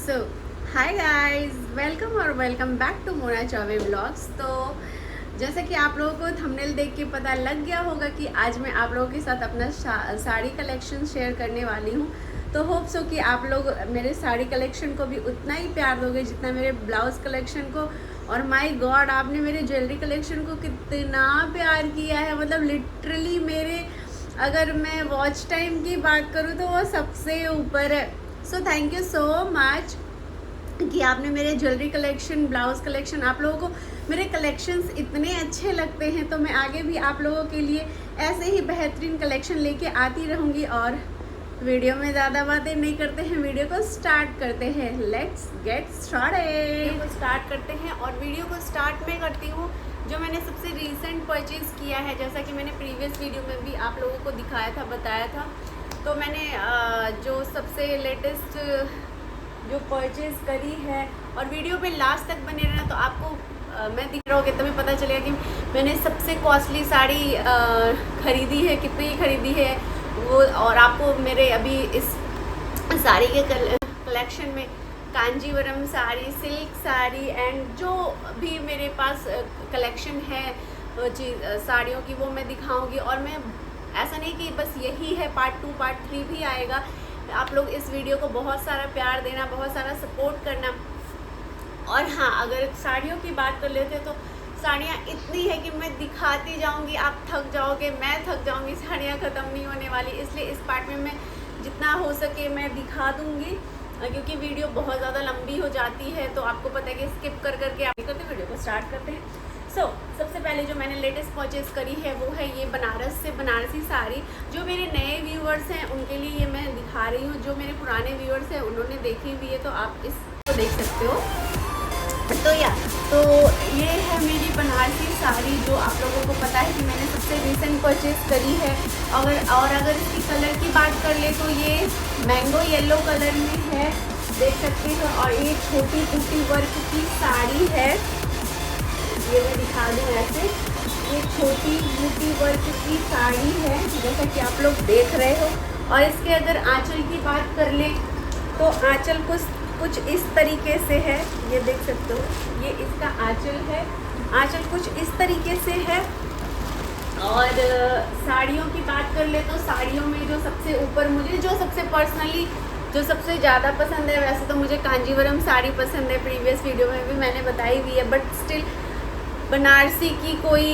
सो hi guys, welcome और welcome back to Mona Chaubey blogs. तो जैसा कि आप लोगों को थंबनेल देख के पता लग गया होगा कि आज मैं आप लोगों के साथ अपना साड़ी कलेक्शन शेयर करने वाली हूँ। तो होप सो कि आप लोग मेरे साड़ी कलेक्शन को भी उतना ही प्यार दोगे जितना मेरे ब्लाउज़ कलेक्शन को। और माय गॉड, आपने मेरे ज्वेलरी कलेक्शन को कितना प्यार किया है। मतलब लिटरली मेरे, अगर मैं वॉच टाइम की बात करूँ तो वो सबसे ऊपर है। So thank you so much कि आपने मेरे ज्वेलरी कलेक्शन, ब्लाउज़ कलेक्शन, आप लोगों को मेरे कलेक्शंस इतने अच्छे लगते हैं। तो मैं आगे भी आप लोगों के लिए ऐसे ही बेहतरीन कलेक्शन लेके आती रहूँगी। और वीडियो में ज़्यादा बातें नहीं करते हैं, वीडियो को स्टार्ट करते हैं। Let's get started. वीडियो को स्टार्ट करते हैं और वीडियो को स्टार्ट में करती हूँ जो मैंने सबसे रीसेंट परचेज़ किया है। जैसा कि मैंने प्रीवियस वीडियो में भी आप लोगों को दिखाया था, बताया था। तो मैंने जो सबसे लेटेस्ट जो परचेज़ करी है, और वीडियो पे लास्ट तक बने रहना तो आपको मैं दिख रहा होगा तभी पता चलेगा कि मैंने सबसे कॉस्टली साड़ी ख़रीदी है, कितनी ख़रीदी है वो। और आपको मेरे अभी इस साड़ी के कलेक्शन में कांजीवरम साड़ी, सिल्क साड़ी एंड जो भी मेरे पास कलेक्शन है चीज़ साड़ियों की, वो मैं दिखाऊंगी। और मैं ऐसा नहीं कि बस यही है, पार्ट 2 पार्ट 3 भी आएगा। आप लोग इस वीडियो को बहुत सारा प्यार देना, बहुत सारा सपोर्ट करना। और हाँ, अगर साड़ियों की बात कर लेते तो साड़ियाँ इतनी है कि मैं दिखाती जाऊंगी, आप थक जाओगे, मैं थक जाऊंगी, साड़ियाँ ख़त्म नहीं होने वाली। इसलिए इस पार्ट में मैं जितना हो सके मैं दिखा दूंगी, क्योंकि वीडियो बहुत ज़्यादा लंबी हो जाती है। तो आपको पता है कि स्किप कर करके आप करते वीडियो को स्टार्ट करते हैं। सबसे पहले जो मैंने लेटेस्ट परचेज़ करी है वो है ये बनारस से बनारसी साड़ी। जो मेरे नए व्यूअर्स हैं उनके लिए ये मैं दिखा रही हूँ। जो मेरे पुराने व्यूअर्स हैं उन्होंने देखी हुई है तो आप इसको देख सकते हो। तो ये है मेरी बनारसी साड़ी, जो आप लोगों को पता है कि मैंने सबसे रिसेंट परचेज़ करी है। अगर इसकी कलर की बात कर ले तो ये मैंगो येलो कलर में है, देख सकते हो। और ये छोटी बूटी वर्क की साड़ी है, ये मैं दिखा दूँ ऐसे। ये छोटी बूटी वर्क की साड़ी है जैसा कि आप लोग देख रहे हो। और इसके अगर आंचल की बात कर लें तो आंचल कुछ इस तरीके से है, ये देख सकते हो। ये इसका आंचल है, आंचल कुछ इस तरीके से है। और साड़ियों की बात कर ले तो साड़ियों में जो सबसे ऊपर मुझे जो सबसे पर्सनली जो सबसे ज़्यादा पसंद है, वैसे तो मुझे कांजीवरम साड़ी पसंद है, प्रीवियस वीडियो में भी मैंने बताई हुई है। बट स्टिल बनारसी की कोई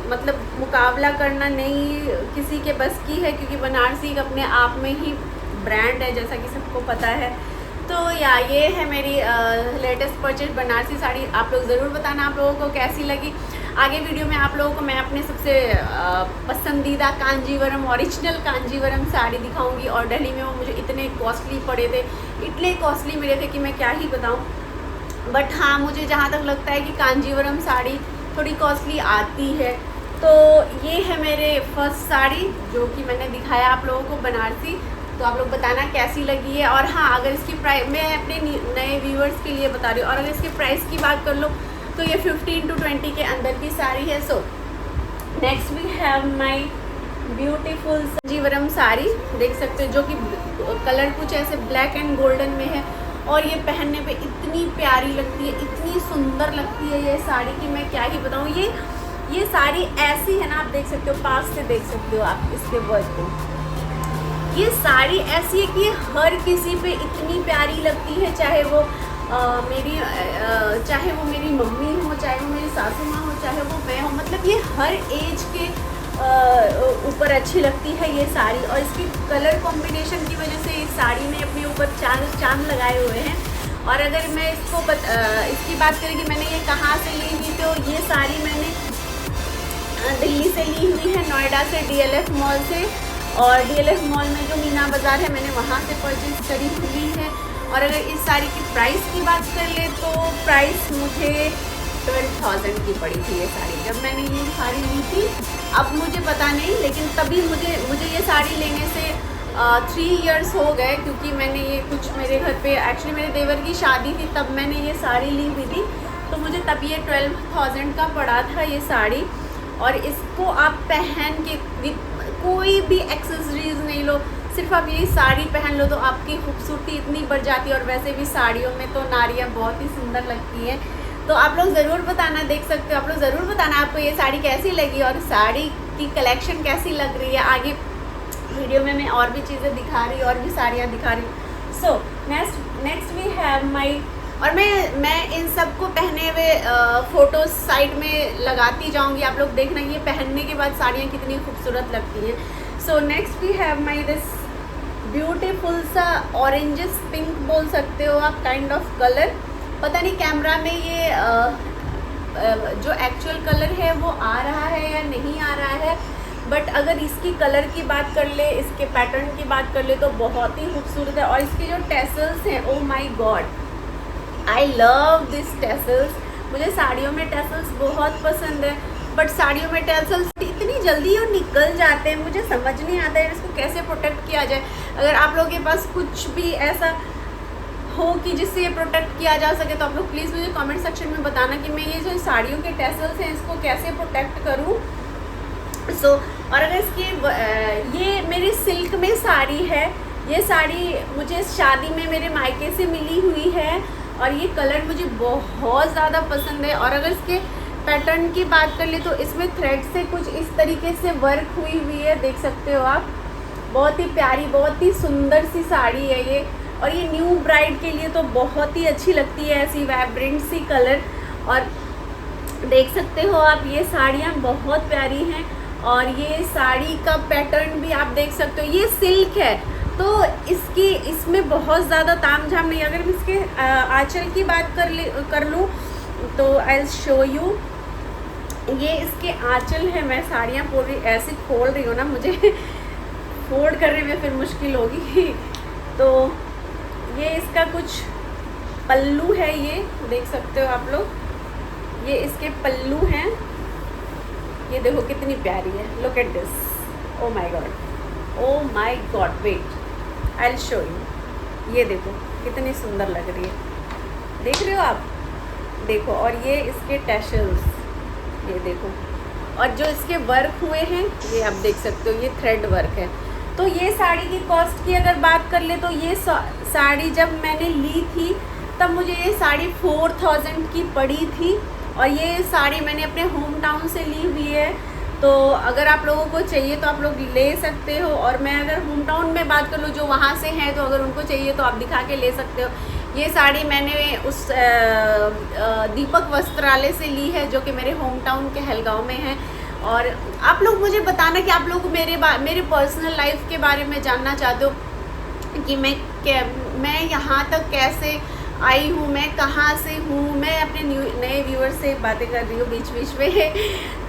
मतलब मुकाबला करना नहीं किसी के बस की है, क्योंकि बनारसी अपने आप में ही ब्रांड है, जैसा कि सबको पता है। तो ये है मेरी लेटेस्ट परचेज बनारसी साड़ी। आप लोग ज़रूर बताना आप लोगों को कैसी लगी। आगे वीडियो में आप लोगों को मैं अपने सबसे पसंदीदा कांजीवरम, ओरिजिनल कांजीवरम साड़ी दिखाऊंगी। और दिल्ली में वो मुझे इतने कॉस्टली पड़े थे, इतने कॉस्टली मिले थे कि मैं क्या ही बताऊँ। बट हाँ, मुझे जहाँ तक लगता है कि कांजीवरम साड़ी थोड़ी कॉस्टली आती है। तो ये है मेरे फर्स्ट साड़ी जो कि मैंने दिखाया आप लोगों को, बनारसी। तो आप लोग बताना कैसी लगी है। और हाँ, अगर इसकी प्राइस मैं अपने नए व्यूअर्स के लिए बता रही हूँ, और अगर इसके प्राइस की बात कर लो तो ये 15 to 20 के अंदर की साड़ी है। So next we have my beautiful Kanjeevaram sari, देख सकते हो, जो कि कलर कुछ ऐसे ब्लैक एंड गोल्डन में है। और ये पहनने पे इतनी प्यारी लगती है, इतनी सुंदर लगती है ये साड़ी कि मैं क्या ही बताऊँ। ये साड़ी ऐसी है ना, आप देख सकते हो, पास से देख सकते हो आप इसके वर्क को। ये साड़ी ऐसी है कि हर किसी पे इतनी प्यारी लगती है, चाहे वो मेरी मम्मी हो, चाहे वो मेरी सासू माँ हो, चाहे वो मैं हो। मतलब ये हर एज के ऊपर अच्छी लगती है ये साड़ी। और इसकी कलर कॉम्बिनेशन की वजह से इस साड़ी ने अपने ऊपर चांद लगाए हुए हैं। और अगर मैं इसकी बात करें कि मैंने ये कहाँ से ली हुई, तो ये साड़ी मैंने दिल्ली से ली हुई है, नोएडा से, DLF मॉल से। और DLF मॉल में जो मीना बाज़ार है, मैंने वहाँ से परचेज़ करी हुई है। और अगर इस साड़ी की प्राइस की बात कर ले तो प्राइस मुझे 12,000 की पड़ी थी ये साड़ी, जब मैंने ये साड़ी ली थी। अब मुझे पता नहीं, लेकिन तभी मुझे ये साड़ी लेने से 3 इयर्स हो गए, क्योंकि मैंने ये कुछ मेरे घर पे एक्चुअली मेरे देवर की शादी थी, तब मैंने ये साड़ी ली हुई थी। तो मुझे तब ये 12,000 का पड़ा था ये साड़ी। और इसको आप पहन के कोई भी एक्सेसरीज नहीं लो, सिर्फ आप ये साड़ी पहन लो तो आपकी खूबसूरती इतनी बढ़ जाती है। और वैसे भी साड़ियों में तो नारियाँ बहुत ही सुंदर लगती हैं। तो आप लोग ज़रूर बताना, देख सकते हो आप लोग ज़रूर बताना आपको ये साड़ी कैसी लगी और साड़ी की कलेक्शन कैसी लग रही है। आगे वीडियो में मैं और भी चीज़ें दिखा रही हूँ, और भी साड़ियाँ दिखा रही हूँ। So next we have my, और मैं इन सबको पहने हुए फ़ोटोज़ साइड में लगाती जाऊँगी। आप लोग देखना ये पहनने के बाद साड़ियाँ कितनी खूबसूरत लगती हैं। So next we have my this beautiful सा ऑरेंजेस पिंक बोल सकते हो आप, काइंड ऑफ कलर। पता नहीं कैमरा में ये जो एक्चुअल कलर है वो आ रहा है या नहीं आ रहा है, बट अगर इसकी कलर की बात कर ले, इसके पैटर्न की बात कर ले तो बहुत ही खूबसूरत है। और इसके जो टेसल्स हैं, ओ my God, I love this tassels. मुझे साड़ियों में टेसल्स बहुत पसंद है, बट साड़ियों में टेसल्स इतनी जल्दी और निकल जाते हैं, मुझे समझ नहीं आता है इसको कैसे प्रोटेक्ट किया जाए। अगर आप लोगों के पास कुछ भी ऐसा हो कि जिससे ये प्रोटेक्ट किया जा सके तो आप लोग प्लीज़ मुझे कमेंट सेक्शन में बताना कि मैं ये जो साड़ियों के टेसल्स हैं इसको कैसे प्रोटेक्ट करूँ। सो और अगर इसकी ये मेरी सिल्क में साड़ी है, ये साड़ी मुझे शादी में मेरे मायके से मिली हुई है और ये कलर मुझे बहुत ज़्यादा पसंद है। और अगर इसके पैटर्न की बात कर ले तो इसमें थ्रेड से कुछ इस तरीके से वर्क हुई है, देख सकते हो आप। बहुत ही प्यारी, बहुत ही सुंदर सी साड़ी है ये, और ये न्यू ब्राइड के लिए तो बहुत ही अच्छी लगती है, ऐसी वाइब्रेंट सी कलर। और देख सकते हो आप ये साड़ियाँ बहुत प्यारी हैं, और ये साड़ी का पैटर्न भी आप देख सकते हो। ये सिल्क है तो इसमें बहुत ज़्यादा तामझाम नहीं। अगर मैं इसके आंचल की बात कर लूँ तो आई विल शो यू। ये इसके आंचल है, मैं साड़ियाँ पूरी ऐसी खोल रही हूँ ना, मुझे फोल्ड करने में फिर मुश्किल होगी। तो ये इसका कुछ पल्लू है, ये देख सकते हो आप लोग, ये इसके पल्लू हैं। ये देखो कितनी प्यारी है, look at this, oh my god, oh my god, wait I will show you. ये देखो कितनी सुंदर लग रही है, देख रहे हो आप, देखो। और ये इसके टैशल्स, ये देखो, और जो इसके वर्क हुए हैं ये आप देख सकते हो, ये थ्रेड वर्क है। तो ये साड़ी की कॉस्ट की अगर बात कर ले तो ये साड़ी जब मैंने ली थी तब मुझे ये साड़ी 4000 की पड़ी थी, और ये साड़ी मैंने अपने होम टाउन से ली हुई है। तो अगर आप लोगों को चाहिए तो आप लोग ले सकते हो। और मैं अगर होम टाउन में बात कर लूँ जो वहाँ से हैं, तो अगर उनको चाहिए तो आप दिखा के ले सकते हो। ये साड़ी मैंने उस दीपक वस्त्रालय से ली है, जो कि मेरे होम टाउन के हलगांव में है। और आप लोग मुझे बताना कि आप लोग मेरे पर्सनल लाइफ के बारे में जानना चाहते हो कि मैं यहाँ तक कैसे आई हूँ, मैं कहाँ से हूँ। मैं अपने नए व्यूअर्स से बातें कर रही हूँ बीच बीच में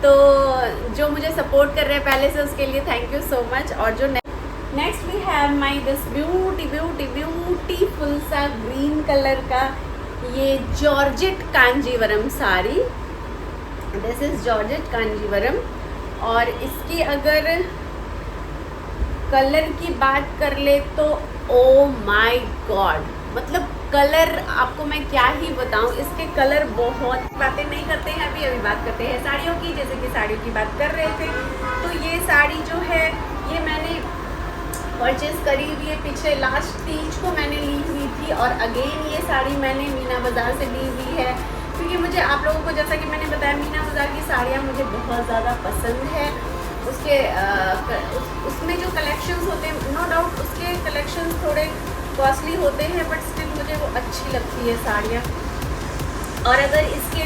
तो जो मुझे सपोर्ट कर रहे हैं पहले से, उसके लिए थैंक यू सो मच। और जो next we have my this beautiful सा ग्रीन कलर का ये georgette Kanjeevaram sari, this is georgette Kanjeevaram. और इसकी अगर कलर की बात कर ले तो ओ माय गॉड, मतलब कलर आपको मैं क्या ही बताऊं, इसके कलर बहुत। बातें नहीं करते हैं अभी बात करते हैं साड़ियों की। जैसे कि साड़ियों की बात कर रहे थे, तो ये साड़ी जो है ये मैंने परचेज़ करी हुई है, पिछले लास्ट तीज को मैंने ली हुई थी। और अगेन ये साड़ी मैंने मीना बाज़ार से ली हुई है, क्योंकि मुझे आप लोगों को जैसा कि मैंने बताया मीना बाज़ार की साड़ियाँ मुझे बहुत ज़्यादा पसंद है। उसके उसमें जो कलेक्शंस होते हैं, नो डाउट उसके कलेक्शंस थोड़े कॉस्टली होते हैं, बट स्टिल मुझे वो अच्छी लगती है साड़ियाँ। और अगर इसके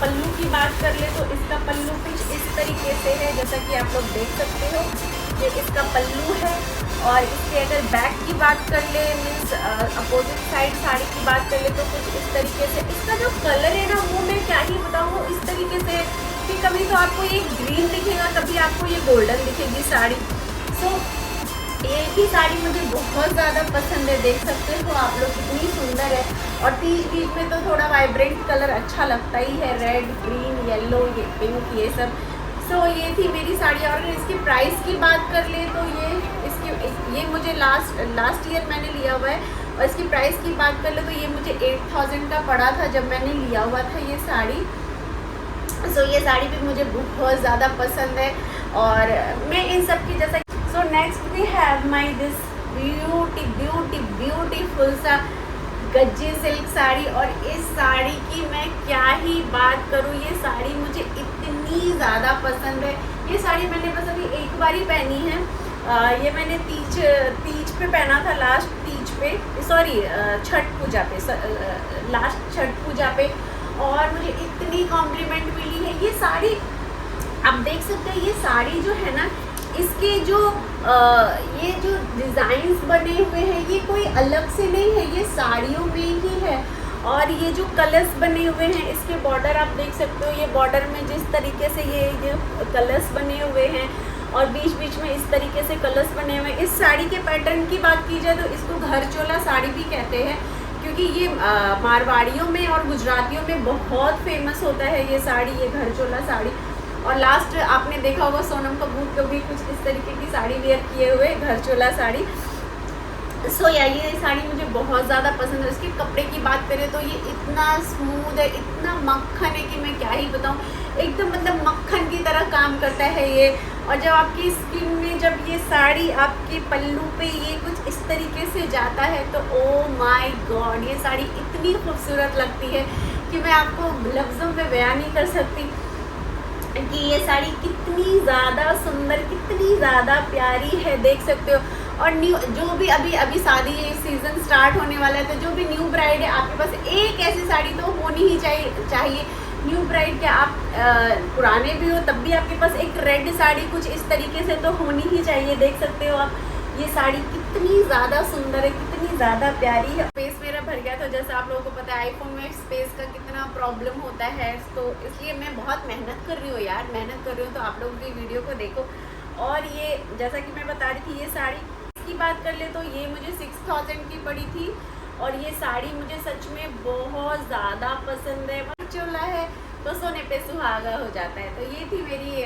पल्लू की बात कर ले तो इसका पल्लू कुछ इस तरीके से है, जैसा कि आप लोग देख सकते हो, ये इसका पल्लू है। और इसके अगर बैक की बात कर ले, मीन्स अपोजिट साइड साड़ी की बात कर ले, तो कुछ इस तरीके से। इसका जो कलर है ना वो मैं क्या ही बताऊँ, इस तरीके से कि कभी तो आपको ये ग्रीन दिखेगा, कभी आपको ये गोल्डन दिखेगी साड़ी। सो एक ही साड़ी मुझे बहुत ज़्यादा पसंद है, देख सकते हो आप लोग कितनी सुंदर है। और तीज बीच में तो थोड़ा वाइब्रेंट कलर अच्छा लगता ही है, रेड, ग्रीन, येलो, ये पिंक, ये सब। सो ये थी मेरी साड़ी। और इसकी प्राइस की बात कर ले तो ये मुझे लास्ट ईयर मैंने लिया हुआ है। और इसकी प्राइस की बात कर ले तो ये मुझे 8000 का पड़ा था जब मैंने लिया हुआ था ये साड़ी। सो ये साड़ी भी मुझे बहुत ज़्यादा पसंद है। और मैं इन सब की जैसा next we have my this beautiful सा गज्जे सिल्क साड़ी। और इस साड़ी की मैं क्या ही बात करूँ, ये साड़ी मुझे इतनी ज़्यादा पसंद है। ये साड़ी मैंने बस अभी एक बार ही पहनी है। ये मैंने तीज पे पहना था, लास्ट तीज पे, सॉरी छठ पूजा पे, लास्ट छठ पूजा पे, और मुझे इतनी कॉम्प्लीमेंट मिली है। ये साड़ी आप देख सकते हैं, ये साड़ी जो है ना, इसके जो ये जो डिज़ाइंस बने हुए हैं ये कोई अलग से नहीं है, ये साड़ियों में ही है। और ये जो कलर्स बने हुए हैं, इसके बॉर्डर आप देख सकते हो, ये बॉर्डर में जिस तरीके से ये कलर्स बने हुए हैं और बीच बीच में इस तरीके से कलर्स बने हुए हैं। इस साड़ी के पैटर्न की बात की जाए तो इसको घर चोला साड़ी भी कहते हैं, क्योंकि ये मारवाड़ियों में और गुजरातियों में बहुत फेमस होता है ये साड़ी, ये घर चोला साड़ी। और लास्ट आपने देखा होगा सोनम कपूर को भी कुछ इस तरीके की साड़ी वेयर किए हुए, घर चोला साड़ी। सो ये साड़ी मुझे बहुत ज़्यादा पसंद है। इसके कपड़े की बात करें तो ये इतना स्मूथ है, इतना मक्खन है कि मैं क्या ही बताऊँ, एकदम मतलब मक्खन की तरह काम करता है ये। और जब आपकी स्किन में जब ये साड़ी आपके पल्लू पे ये कुछ इस तरीके से जाता है तो ओ माय गॉड, ये साड़ी इतनी खूबसूरत लगती है कि मैं आपको लफ्ज़ों में बयान नहीं कर सकती कि ये साड़ी कितनी ज़्यादा सुंदर, कितनी ज़्यादा प्यारी है, देख सकते हो। और न्यू जो भी अभी शादी सीज़न स्टार्ट होने वाला है, तो जो भी न्यू ब्राइड है आपके पास एक ऐसी साड़ी तो होनी ही चाहिए। न्यू ब्राइड क्या, आप पुराने भी हो तब भी आपके पास एक रेड साड़ी कुछ इस तरीके से तो होनी ही चाहिए। देख सकते हो आप, ये साड़ी कितनी ज़्यादा सुंदर है, कितनी ज़्यादा प्यारी है। स्पेस मेरा भर गया था, जैसे आप लोगों को पता है आईफोन में स्पेस का कितना प्रॉब्लम होता है, तो इसलिए मैं बहुत मेहनत कर रही हूँ यार, मेहनत कर रही हूँ। तो आप लोग भी वीडियो को देखो। और ये जैसा कि मैं बता रही थी, ये साड़ी की बात कर ले तो ये मुझे 6000 की पड़ी थी। और ये साड़ी मुझे सच में बहुत ज़्यादा पसंद है। चोला है तो सोने पे सुहागा हो जाता है। तो ये थी मेरी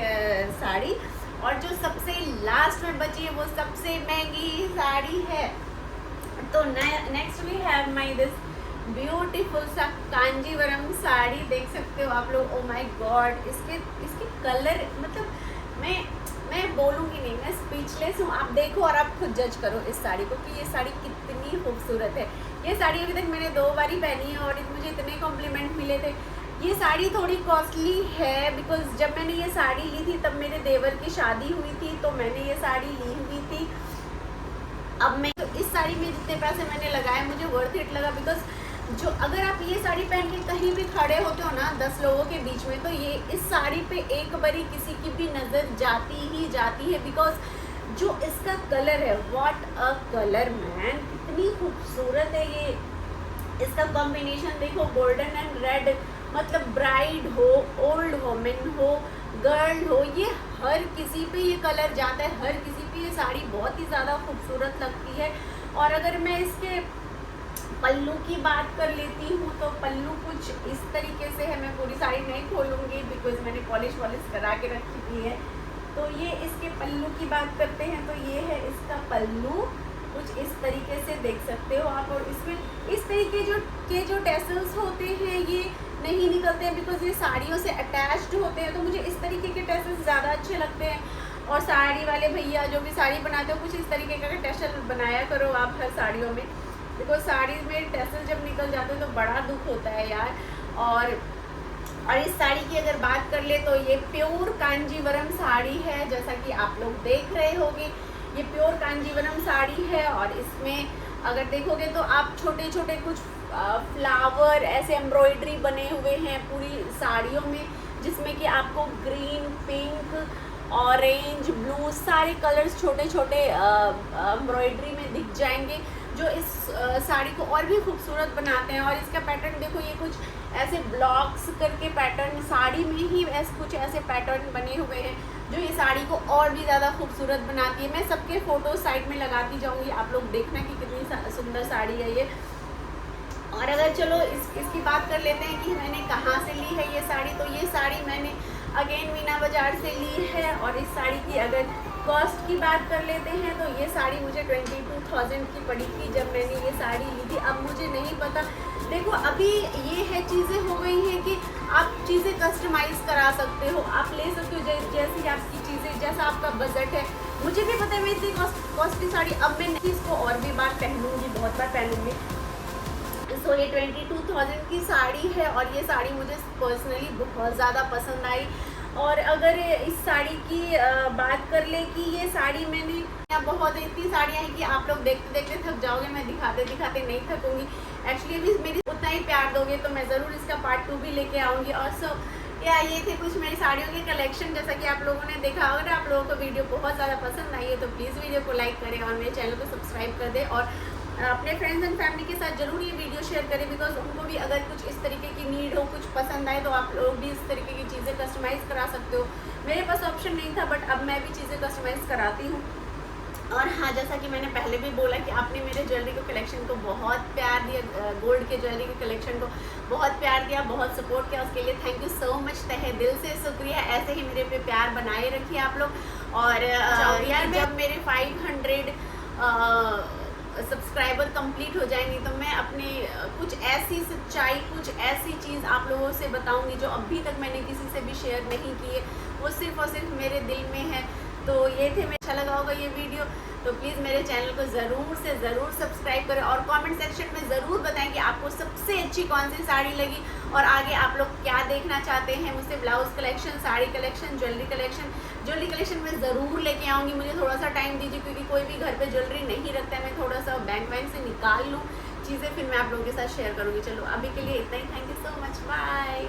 साड़ी। और जो सबसे लास्ट में बची है वो सबसे महंगी साड़ी है। तो next we have my this beautiful सा कांजीवरम साड़ी। देख सकते हो आप लोग, ओ माय गॉड, इसके कलर, मतलब मैं बोलूँगी नहीं, मैं स्पीचलेस हूँ। आप देखो और आप खुद जज करो इस साड़ी को कि ये साड़ी कितनी खूबसूरत है। ये साड़ी अभी तक मैंने 2 बार ही पहनी है और मुझे इतने कॉम्प्लीमेंट मिले थे। ये साड़ी थोड़ी कॉस्टली है, बिकॉज जब मैंने ये साड़ी ली थी तब मेरे देवर की शादी हुई थी, तो मैंने ये साड़ी ली हुई थी। अब मैं तो इस साड़ी में जितने पैसे मैंने लगाए मुझे वर्थ इट लगा, बिकॉज जो अगर आप ये साड़ी पहन के कहीं भी खड़े होते हो ना 10 लोगों के बीच में, तो ये इस साड़ी पे एक बारी किसी की भी नज़र जाती ही जाती है। बिकॉज जो इसका कलर है, व्हाट अ कलर मैन, कितनी खूबसूरत है ये। इसका कॉम्बिनेशन देखो, गोल्डन एंड रेड, मतलब ब्राइड हो, ओल्ड वुमेन हो, गर्ल हो, ये हर किसी पे ये कलर जाता है, हर किसी पे ये साड़ी बहुत ही ज़्यादा खूबसूरत लगती है। और अगर मैं इसके पल्लू की बात कर लेती हूँ तो पल्लू कुछ इस तरीके से है। मैं पूरी साड़ी नहीं खोलूँगी बिकॉज मैंने पॉलिश करा के रखी हुई है। तो ये इसके पल्लू की बात करते हैं तो ये है इसका पल्लू, कुछ इस तरीके से देख सकते हो आप। और इसमें इस तरीके जो टेसल्स होते हैं ये नहीं निकलते हैं, बिकॉज ये साड़ियों से अटैच्ड होते हैं। तो मुझे इस तरीके के टेसल्स ज़्यादा अच्छे लगते हैं। और साड़ी वाले भैया जो भी साड़ी बनाते हो, कुछ इस तरीके का टेसल बनाया करो आप हर साड़ियों में, बिकॉज साड़ी में टेसल जब निकल जाते हैं तो बड़ा दुख होता है यार। और इस साड़ी की अगर बात कर ले तो ये प्योर कांजीवरम साड़ी है, जैसा कि आप लोग देख रहे होंगे। ये प्योर कांजीवरम साड़ी है और इसमें अगर देखोगे तो आप छोटे छोटे कुछ फ्लावर ऐसे एम्ब्रॉयडरी बने हुए हैं पूरी साड़ियों में, जिसमें कि आपको ग्रीन, पिंक, ऑरेंज, ब्लू सारे कलर्स छोटे छोटे एम्ब्रॉयडरी में दिख जाएंगे, जो इस साड़ी को और भी खूबसूरत बनाते हैं। और इसका पैटर्न देखो, ये कुछ ऐसे ब्लॉक्स करके पैटर्न साड़ी में ही कुछ ऐसे पैटर्न बने हुए हैं जो ये साड़ी को और भी ज़्यादा खूबसूरत बनाती है। मैं सबके फ़ोटो साइड में लगाती जाऊँगी, आप लोग देखना कि कितनी सुंदर साड़ी है ये। और अगर चलो इसकी बात कर लेते हैं कि मैंने कहाँ से ली है ये साड़ी, तो ये साड़ी मैंने अगेन मीना बाज़ार से ली है। और इस साड़ी की अगर कॉस्ट की बात कर लेते हैं तो ये साड़ी मुझे 22,000 की पड़ी थी जब मैंने ये साड़ी ली थी। अब मुझे नहीं पता, देखो अभी ये है, चीज़ें हो गई हैं कि आप चीज़ें कस्टमाइज़ करा सकते हो, आप ले सकते हो जैसी आपकी चीज़ें, जैसा आपका बजट है मुझे भी पता है मैं इतनी कॉस्टली साड़ी अब मैं नहीं इसको और भी बार पहनूंगी, बहुत बार पहनूंगी। सो ये 22,000 की साड़ी है और ये साड़ी मुझे पर्सनली बहुत ज़्यादा पसंद आई। और अगर इस साड़ी की बात कर ले कि ये साड़ी मैंने बहुत इतनी साड़ियाँ हैं कि आप लोग देखते देखते थक जाओगे, मैं दिखाते दिखाते नहीं थकूंगी। एक्चुअली अभी मेरी उतना ही प्यार दोगे तो मैं ज़रूर इसका पार्ट 2 भी लेके आऊँगी। और सो ये थे कुछ मेरी साड़ियों के कलेक्शन, जैसा कि आप लोगों ने देखा। अगर आप लोगों को वीडियो बहुत ज़्यादा पसंद आई है तो प्लीज़ वीडियो को लाइक करें और मेरे चैनल को सब्सक्राइब कर दें और अपने फ्रेंड्स एंड फैमिली के साथ ज़रूर ये वीडियो शेयर करें, बिकॉज उनको भी अगर कुछ इस तरीके की नीड हो, कुछ पसंद आए तो आप लोग भी इस तरीके की चीज़ें कस्टमाइज़ करा सकते हो। मेरे पास ऑप्शन नहीं था बट अब मैं भी चीज़ें कस्टमाइज़ कराती हूँ। और हाँ, जैसा कि मैंने पहले भी बोला कि आपने मेरे ज्वेलरी के कलेक्शन को बहुत प्यार दिया, गोल्ड के ज्वेलरी के कलेक्शन को बहुत प्यार दिया, बहुत सपोर्ट किया, उसके लिए थैंक यू सो मच, तहे दिल से शुक्रिया। ऐसे ही मेरे पे प्यार बनाए रखिए आप लोग। और यार जब मेरे 500 सब्सक्राइबर कंप्लीट हो जाएंगे तो मैं अपनी कुछ ऐसी सच्चाई, कुछ ऐसी चीज़ आप लोगों से बताऊंगी जो अभी तक मैंने किसी से भी शेयर नहीं की है, वो सिर्फ और सिर्फ मेरे दिल में है। तो ये थे, मैं अच्छा लगा होगा ये वीडियो तो प्लीज़ मेरे चैनल को ज़रूर से ज़रूर सब्सक्राइब करें और कमेंट सेक्शन में ज़रूर बताएं कि आपको सबसे अच्छी कौन सी साड़ी लगी और आगे आप लोग क्या देखना चाहते हैं मुझसे। Blouse collection, sari collection, jewellery collection में ज़रूर लेके आऊँगी। मुझे थोड़ा सा टाइम दीजिए क्योंकि कोई भी घर पर ज्वेलरी नहीं रखता है। मैं थोड़ा सा बैंक से निकाल लूँ चीज़ें, फिर मैं आप लोगों के साथ शेयर करूँगी। चलो अभी के लिए इतना ही, thank you so much, bye.